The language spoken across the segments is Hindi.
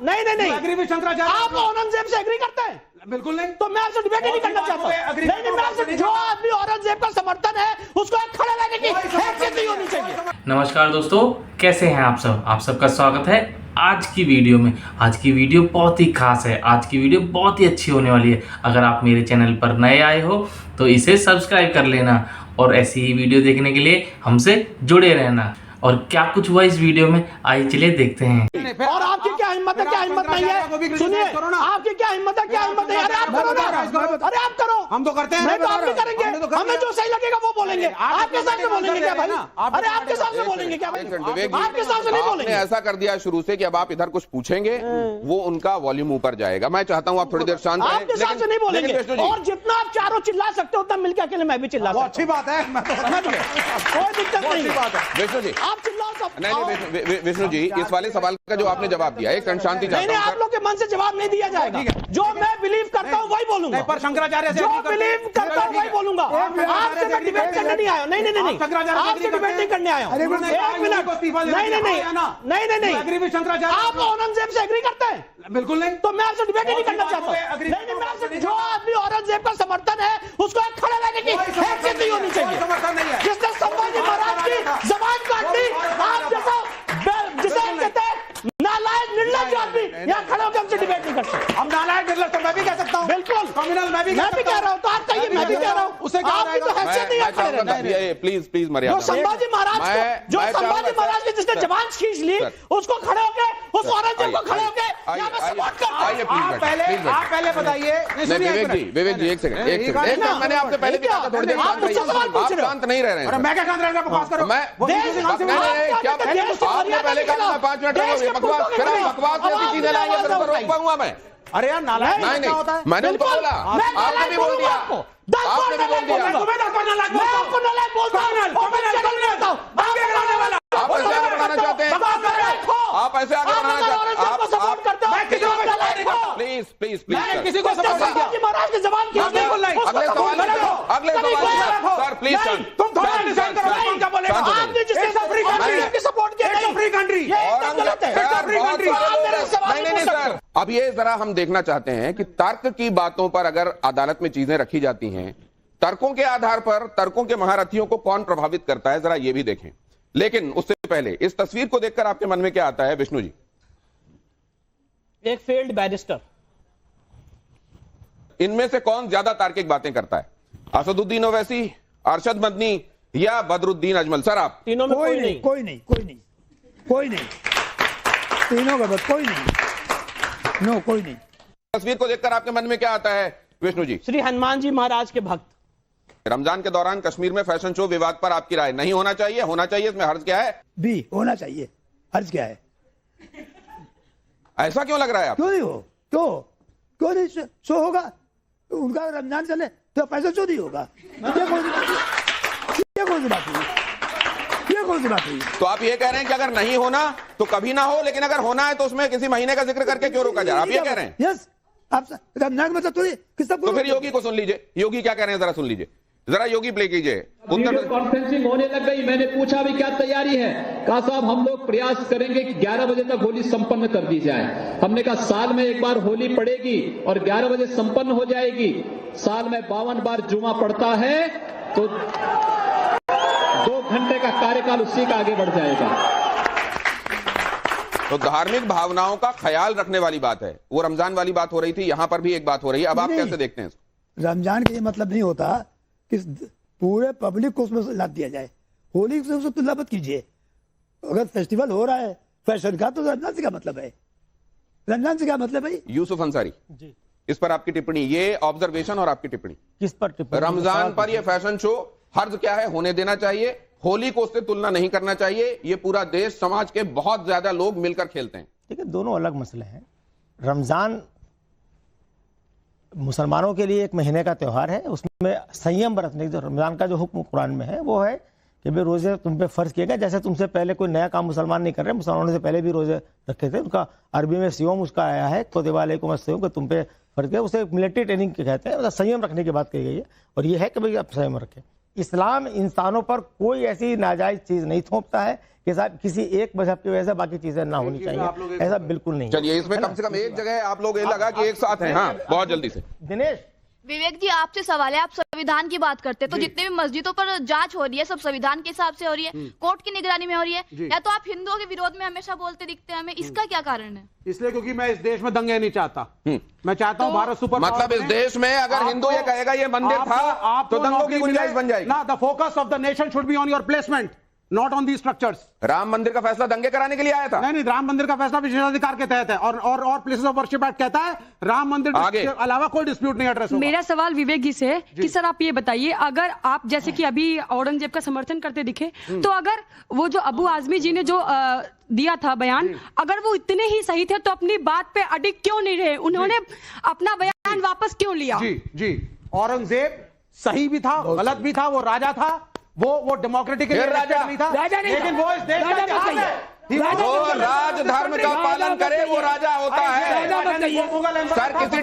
नहीं नहीं नहीं, एग्री विद शंकराचार्य। आप औरंगजेब से एग्री करते हैं? बिल्कुल नहीं। तो मैं आपसे डिबेट ही नहीं करना चाहता। नहीं, मैं आपसे, जो आदमी औरंगजेब का समर्थन है उसको एक खड़े रहने की हैसियत नहीं होनी चाहिए। नमस्कार दोस्तों, कैसे हैं आप सब? आप सबका स्वागत है आज की वीडियो में। आज की वीडियो बहुत ही खास है, आज की वीडियो बहुत ही अच्छी होने वाली है। अगर आप मेरे चैनल पर नए आए हो तो इसे सब्सक्राइब कर लेना और ऐसी ही वीडियो देखने के लिए हमसे जुड़े रहना। और क्या कुछ हुआ इस वीडियो में, आइए चलिए देखते हैं। और आपकी क्या हिम्मत है, क्या हिम्मत नहीं है? सुनिए, आपकी क्या हिम्मत है, क्या हिम्मत नहीं? अरे आप करो ना, अरे आप करो। हम तो करते हैं, नहीं तो आप भी करेंगे। हमें जो सही लगेगा वो बोलेंगे। आपके हिसाब से बोलेंगे क्या भाई? अरे आपके हिसाब से बोलेंगे क्या भाई? आपके हिसाब से नहीं बोलेंगे। ऐसा कर दिया शुरू से कि अब आप इधर कुछ पूछेंगे वो उनका वॉल्यूम ऊपर जाएगा। मैं चाहता हूँ आप थोड़ी देर शांत रहें। आपके हिसाब से नहीं बोलेंगे। और जितना आप चारों चिल्ला सकते हो उतना मिलकर अकेले मैं भी चिल्ला सकता हूं। अच्छी बात है, कोई दिक्कत नहीं है। विष्णु जी, आप चिल्लाओ सब। नहीं विष्णु जी, इस वाले सवाल का जो आपने जवाब दिया, एक क्षण शांति चाहता हूं। आप लोग के मन से जवाब नहीं दिया जाएगा। जो मैं बिलीव करता हूँ वही बोलूंगा। पर शंकराचार्य से जो बिलीव करता हूँ वही बोलूंगा। आपसे मैं डिबेट करने नहीं आया। नहीं नहीं नहीं, आपसे डिबेट नहीं करने आया हूँ। एक मिनट, नहीं नहीं नहीं नहीं, एग्री विद शंकराचार्य। आप औरंगजेब से एग्री करते हैं? बिल्कुल नहीं। तो मैं आपसे डिबेट ही नहीं करना चाहता। नहीं नहीं, मैं आपसे, जो आदमी औरंगजेब का समर्थन है उसको एक खड़े रहने की हैसियत नहीं होनी चाहिए। जिसने संभाजी महाराज की जबान काट दी, आप जैसा जिसे कहते हैं नालायक निर्लज्ज आदमी यहाँ खड़े होकर हमसे डिबेट नहीं करते। हम नालायक निर्लज्ज तो मैं भी कह सकता हूँ। बिल्कुल कम्युनल मैं भी कह रहा हूँ। तो आप कहिए, मैं भी कह रहा हूँ। उसे क्या आपकी तो हैसियत नहीं है खड़े रहने। प्लीज प्लीज मर्यादा। जो संभाजी महाराज की जिसने जबान खींच ली उसको खड़े होकर, उस औरंगजेब को खड़े होकर यहाँ पे सपोर्ट करते हैं। आप पहले बताइए। विवेक जी एक सेकंड, मैंने आपसे पहले भी कहा था थोड़ी देर आप शांत नहीं रह रहे हैं। मैं क्या शांत रहना, बकवास करो। आपने पहले कहा 5 मिनट बकवास जैसी चीजें लाएंगे फिर तो रोक पाऊंगा मैं। अरे यार नालायक नहीं होता है। मैंने उनको बोला, आपने भी बोल दिया, आपने भी बोल दिया। आप ऐसे आगे बढ़ाना चाहते हैं, आप ऐसे आगे बढ़ाना चाहते हैं, प्लीज प्लीज प्लीज किसी को सपोर्ट नहीं किया। महाराज की जबान खींच ली। अगले सवाल सर प्लीज तुम थोड़ा डिसाइड करो कौन क्या बोलेगा। आपने जिसने सपोर्ट किया इट्स अ फ्री कंट्री। नहीं सर, अब ये जरा हम देखना चाहते हैं कि तर्क की बातों पर अगर अदालत में चीजें रखी जाती हैं, तर्कों के आधार पर तर्कों के महारथियों को कौन प्रभावित करता है, जरा ये भी देखें। लेकिन उससे पहले इस तस्वीर को देखकर आपके मन में क्या आता है विष्णु जी? एक फेल्ड बैरिस्टर। इनमें से कौन ज्यादा तार्किक बातें करता है, असदुद्दीन ओवैसी, अरशद मदनी या बदरुद्दीन अजमल? सर आप तीनों में कोई नहीं। तीनों का बस कोई नहीं। नो, कोई नहीं। तस्वीर को देखकर आपके मन में क्या आता है विष्णु जी? श्री हनुमान जी महाराज के भक्त। रमजान के दौरान कश्मीर में फैशन शो विवाद पर आपकी राय? नहीं होना चाहिए, होना चाहिए, इसमें हर्ज क्या है? भी होना चाहिए, हर्ज क्या है? ऐसा क्यों लग रहा है आप? क्यों नहीं हो? क्यों नहीं शो होगा? उनका रमजान चले तो पैसा शो नहीं होगा। ये कौन सी बात हुई? तो आप ये कह रहे हैं कि अगर नहीं होना तो कभी ना हो, लेकिन अगर होना है तो उसमें किसी महीने का जिक्र करके क्यों रोका जाए? आप ये कह रहे हैं? यस, आप रमजान मतलब थोड़ी किस तो फिर योगी को सुन लीजिए, योगी क्या कह रहे हैं जरा सुन लीजिए, जरा योगी प्ले कीजिए। वीडियो कॉन्फ्रेंसिंग होने लग गई। मैंने पूछा भी क्या तैयारी है? कहा साहब हम लोग प्रयास करेंगे कि 11 बजे तक होली संपन्न कर दी जाए। हमने कहा साल में एक बार होली पड़ेगी और 11 बजे संपन्न हो जाएगी। साल में 52 बार जुमा पड़ता है तो 2 घंटे का कार्यकाल उसी का आगे बढ़ जाएगा। तो धार्मिक भावनाओं का ख्याल रखने वाली बात है, वो रमजान वाली बात हो रही थी, यहां पर भी एक बात हो रही है। अब आप कैसे देखते हैं? रमजान का ये मतलब नहीं होता कि पूरे पब्लिक को उसमें लाद दिया जाए। होली से उसको तुलना मत कीजिए। अगर फेस्टिवल हो रहा है फैशन का तो रमजान से क्या मतलब है? रमजान से क्या मतलब है? यूसुफ अंसारी जी, इस पर आपकी टिप्पणी, ये ऑब्जर्वेशन और आपकी टिप्पणी किस पर टिप्पणी? रमजान पर ये फैशन शो हर्ज क्या है, होने देना चाहिए, होली को उससे तुलना नहीं करना चाहिए। ये पूरा देश समाज के बहुत ज्यादा लोग मिलकर खेलते हैं। ठीक है, दोनों अलग मसले हैं। रमजान मुसलमानों के लिए एक महीने का त्यौहार है, उसमें संयम बरतने की, जो रमजान का जो हुक्म कुरान में है वो है कि भाई रोजे तुम पे फर्ज किए गए। जैसे तुमसे पहले कोई नया काम मुसलमान नहीं कर रहे, मुसलमानों से पहले भी रोजे रखे थे। उनका अरबी में सियोम उसका आया है, कुतिबा अलैकुम अस्सियाम, कि तुम पे फर्ज किया। उसे मिलिट्री ट्रेनिंग के कहते हैं, मतलब संयम रखने की बात कही गई है। और ये है कि भाई आप संयम रखें। इस्लाम इंसानों पर कोई ऐसी नाजायज चीज नहीं थोपता है कि साहब किसी एक मजहब की वजह से बाकी चीजें ना होनी चाहिए, ऐसा बिल्कुल नहीं। चलिए, इसमें कम से कम एक जगह आप लोग ये लगा कि एक साथ हैं। हाँ, बहुत जल्दी से दिनेश, विवेक जी, आपसे सवाल है, आप संविधान की बात करते हैं तो जितने भी मस्जिदों पर जांच हो रही है सब संविधान के हिसाब से हो रही है, कोर्ट की निगरानी में हो रही है, या तो आप हिंदुओं के विरोध में हमेशा बोलते दिखते हैं हमें, इसका क्या कारण है? इसलिए क्योंकि मैं इस देश में दंगे नहीं चाहता। मैं चाहता हूँ भारत सुपर मतलब इस देश में अगर हिंदू ये कहेगा ये मंदिर था तो दंगों की गुंजाइश बन जाएगी ना। The focus of the nation should be on your placement, not on the structures. Ram मंदिर का फैसला दंगे कराने के लिए आया था? नहीं, राम मंदिर का फैसला विशेषाधिकार के तहत है और प्लेसेस ऑफ वर्शिप एक्ट कहता है राम मंदिर के अलावा कोई डिस्प्यूट नहीं एड्रेस होगा। मेरा सवाल विवेक जी से कि सर आप ये बताइए, अगर आप जैसे कि अभी औरंगजेब का समर्थन करते दिखे, तो अगर वो जो अबू आजमी जी ने जो दिया था बयान, अगर वो इतने ही सही थे तो अपनी बात पे अडिग क्यों नहीं रहे? उन्होंने अपना बयान वापस क्यों लिया? जी, औरंगजेब सही भी था, गलत भी था, वो राजा था, वो डेमोक्रेटिक नहीं था, लेकिन वो इस देश का इतिहास है। जो राज धर्म का पालन करे वो राजा होता है। सर, किसी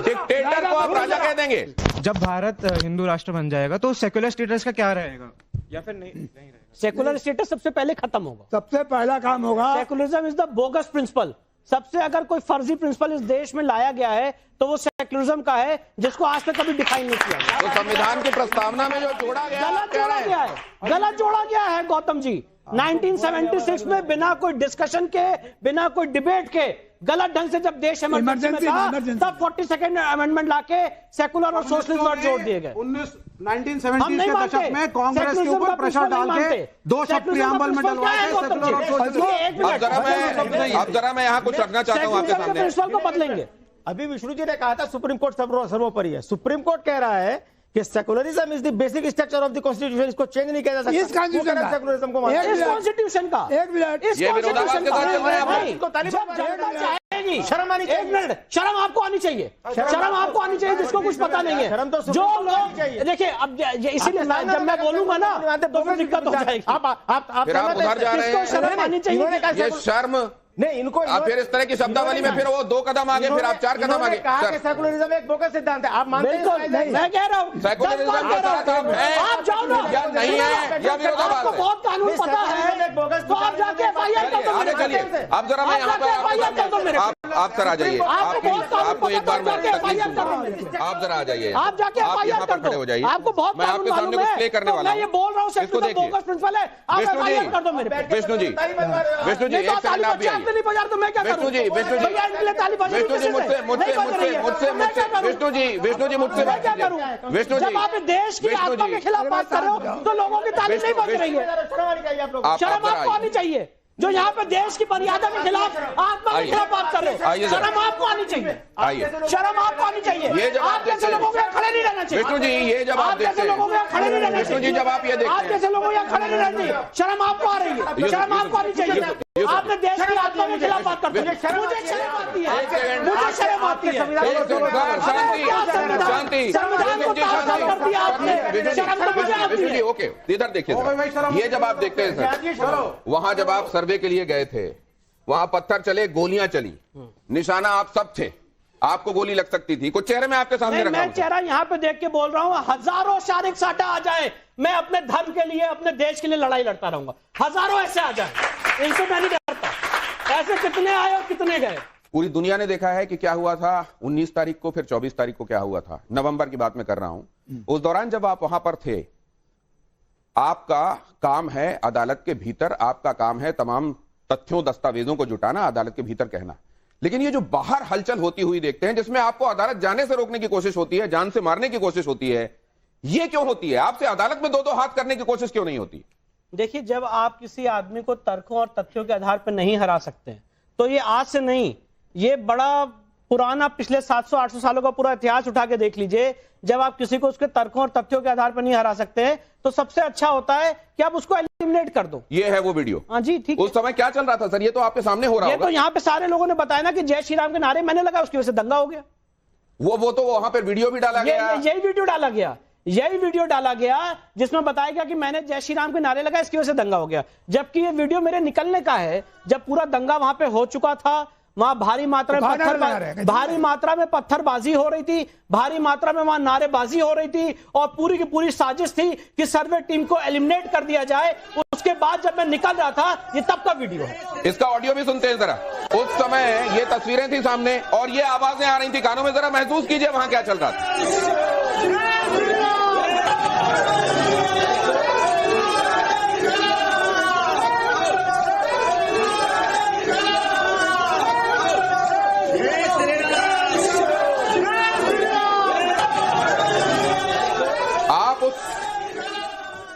डिक्टेटर को आप राजा कह देंगे? जब भारत हिंदू राष्ट्र बन जाएगा तो सेक्युलर स्टेटस का क्या रहेगा, या फिर नहीं रहेगा? सेकुलर स्टेटस सबसे पहले खत्म होगा। सबसे पहला काम होगा, secularism is the bogus principle. सबसे अगर कोई फर्जी प्रिंसिपल इस देश में लाया गया है तो वो सेकुलरिज्म का है, जिसको आज तक कभी डिफाइन नहीं किया गया। तो संविधान की प्रस्तावना में जो जोड़ा गया गलत जोड़ा गया है गौतम जी। 1976 में बिना कोई डिस्कशन के, बिना कोई डिबेट के, गलत ढंग से जब देश इमरजेंसी में था, तब 42nd अमेंडमेंट लाके सेकुलर और सोशलिस्ट वर्ड जोड़ दिए गए। 1970 के दशक में कांग्रेस के ऊपर प्रेशर डाल के 2 शब्द प्रियम्बल में डलवाए सेकुलर और सोशलिस्ट। अब जरा मैं यहाँ कुछ रखना चाहता हूँ आपके सामने। प्रिंसिपल को बदलेंगे। अभी विष्णु जी ने कहा था सुप्रीम कोर्ट सर्वोपरि है। सुप्रीम कोर्ट कह रहा है कि secularism is the basic structure of the constitution, इसको चेंज नहीं किया जा सकता। इस कॉन्स्टिट्यूशन का, सेकुलरिज्म को इस कॉन्स्टिट्यूशन का, एक मिनट, ये विरोधाभास के साथ चल रहा है आप। इसको तालिबान चाहेगी, शर्म आनी चाहिए। एक मिनट, शर्म आपको आनी चाहिए, शर्म आपको आनी चाहिए, जिसको कुछ पता नहीं है। शर्म तो जो लोग देखिए, अब इसीलिए जब मैं बोलूंगा ना तो फिर दिक्कत हो जाएगी। आप उधर जा रहे हैं। शर्म आनी चाहिए, ये शर्म नहीं, इनको आप फिर इस तरह की शब्दावली में फिर वो 2 कदम आगे, फिर आप 4 कदम आगे। कहा कि सेकुलरिज्म एक बोगस सिद्धांत है, आप मानते हैं? मैं कह रहा हूँ सेकुलरिज्म के साथ आप हैं आप जाओ ना, या नहीं है, या विरोधाभास आपको है? बहुत कानून पता है, तो आप जाके FIR कर दो। आगे चलिए। अब जरा मैं यहाँ पर आप सर आ जाइए। आपको एक बार मैं तकलीफ दूंगा। आप जरा आ जाइए, आप जाके आप यहाँ पर खड़े हो जाइए। आपको बहुत मैं आपके सामने कुछ प्ले करने वाला हूँ। ये बोल रहा हूँ, इसको देखिए। प्रिंसिपल है, आप FIR कर दो मेरे पे। विष्णु जी, एक सेकंड आप भी आइए। विष्णु जी मुझसे बात कीजिए। विष्णु जी, जब आप देश की आत्मा के खिलाफ बात कर रहे हो तो लोगों की ताली नहीं बज रही है। शर्म आपको आनी चाहिए, जो यहाँ पे देश की मर्यादा के खिलाफ, आत्मा के खिलाफ बात कर रहे हो। शर्म आपको आनी चाहिए, शर्म आपको आनी चाहिए। ये जब आप जैसे लोगों को खड़े नहीं रहना चाहिए। विष्णु जी, ये जब आप जैसे लोगों को खड़े नहीं रहना विष्णु जी, जब आप ये देखते आप जैसे लोगों को खड़े नहीं रहना चाहिए। शर्म आपको आ रही है, शर्म आपको आनी चाहिए। आपने देश की आत्मा के खिलाफ बात करते हैं, मुझे शर्म आती है, मुझे शर्म आती है। शांति। ओके, इधर देखिए, ये जब आप देखते हैं सर, वहां जब आप सर्वे के लिए गए थे, वहां पत्थर चले, गोलियां चली, निशाना आप सब थे, आपको गोली लग सकती थी, कुछ चेहरे में आपके सामने रखा। मैं चेहरा यहाँ पे देख के बोल रहा हूँ, हजारों शारीरिक साटा आ जाए, मैं अपने धर्म के लिए, अपने देश के लिए लड़ाई लड़ता रहूंगा। हजारों ऐसे आ जाए, इनसे मैं नहीं डरता। ऐसे कितने आए और कितने गए। पूरी दुनिया ने देखा है कि क्या हुआ था 19 तारीख को, फिर 24 तारीख को क्या हुआ था। नवंबर की बात मैं कर रहा हूं। उस दौरान जब आप वहां पर थे, आपका काम है अदालत के भीतर, आपका काम है तमाम तथ्यों दस्तावेजों को जुटाना, अदालत के भीतर कहना। लेकिन ये जो बाहर हलचल होती हुई देखते हैं, जिसमें आपको अदालत जाने से रोकने की कोशिश होती है, जान से मारने की कोशिश होती है, ये क्यों होती है? आपसे अदालत में 2-2 हाथ करने की कोशिश क्यों नहीं होती? देखिए, जब आप किसी आदमी को तर्कों और तथ्यों के आधार पर नहीं हरा सकते हैं, तो ये आज से नहीं, ये बड़ा पुराना पिछले 700-800 सालों का पूरा इतिहास उठा के देख लीजिए। जब आप किसी को उसके तर्कों और तथ्यों के आधार पर नहीं हरा सकते हैं, तो सबसे अच्छा होता है कि आप उसको एलिमिनेट कर दो। ये है वो वीडियो। हाँ जी, ठीक है। उस समय क्या चल रहा था सर? ये तो आपके सामने हो रहा है। होगा। तो यहाँ पे सारे लोगों ने बताया ना कि जय श्री राम के नारे मैंने लगा, उसकी वजह से दंगा हो गया। वो तो वहां पर वीडियो भी डाला गया। यही वीडियो डाला गया, यही वीडियो डाला गया जिसमें बताया गया कि मैंने जय श्री राम के नारे लगा, इसकी वजह से दंगा हो गया। जबकि ये वीडियो मेरे निकलने का है, जब पूरा दंगा वहां पे हो चुका था, वहां भारी मात्रा में पत्थरबाजी हो रही थी, भारी मात्रा में वहां नारेबाजी हो रही थी और पूरी की पूरी साजिश थी कि सर्वे टीम को एलिमिनेट कर दिया जाए। उसके बाद जब मैं निकल रहा था, ये तब का वीडियो है। इसका ऑडियो भी सुनते हैं जरा। उस समय ये तस्वीरें थी सामने और ये आवाजें आ रही थी कानों में, जरा महसूस कीजिए वहां क्या चल रहा था।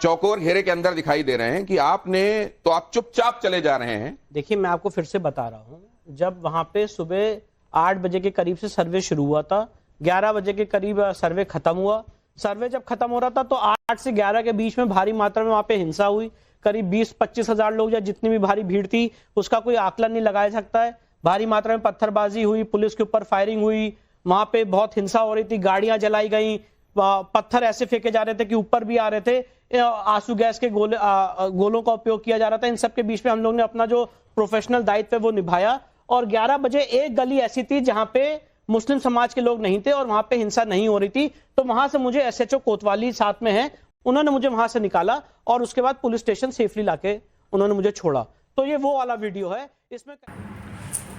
चौकोर घेरे के अंदर दिखाई दे रहे हैं कि आपने तो आप चुपचाप चले जा रहे हैं। देखिए मैं आपको फिर से बता रहा हूं, जब वहां पे सुबह 8 बजे के करीब से सर्वे शुरू हुआ था, 11 बजे के करीब सर्वे खत्म हुआ। सर्वे जब खत्म हो रहा था तो 8 से 11 के बीच में भारी मात्रा में वहां पे हिंसा हुई। करीब 20-25 हजार लोग या जितनी भी भारी भीड़ थी उसका कोई आकलन नहीं लगाया सकता है। भारी मात्रा में पत्थरबाजी हुई, पुलिस के ऊपर फायरिंग हुई, वहां पे बहुत हिंसा हो रही थी, गाड़ियां जलाई गई, पत्थर ऐसे फेंके जा रहे थे कि ऊपर भी आ रहे थे, आंसू गैस के गोलों का उपयोग किया जा रहा था। इन सब के बीच में हम लोग ने अपना जो प्रोफेशनल दायित्व है वो निभाया। और 11 बजे एक गली ऐसी थी जहां पे मुस्लिम समाज के लोग नहीं थे और वहां पे हिंसा नहीं हो रही थी, तो वहां से मुझे SHO कोतवाली साथ में है, उन्होंने मुझे वहां से निकाला और उसके बाद पुलिस स्टेशन सेफली लाके उन्होंने मुझे छोड़ा। तो ये वो वाला वीडियो है। इसमें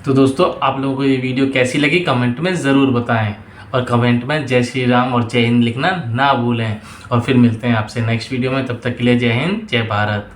तो दोस्तों आप लोगों को ये वीडियो कैसी लगी कमेंट में ज़रूर बताएं और कमेंट में जय श्री राम और जय हिंद लिखना ना भूलें। और फिर मिलते हैं आपसे नेक्स्ट वीडियो में, तब तक के लिए जय हिंद जय भारत।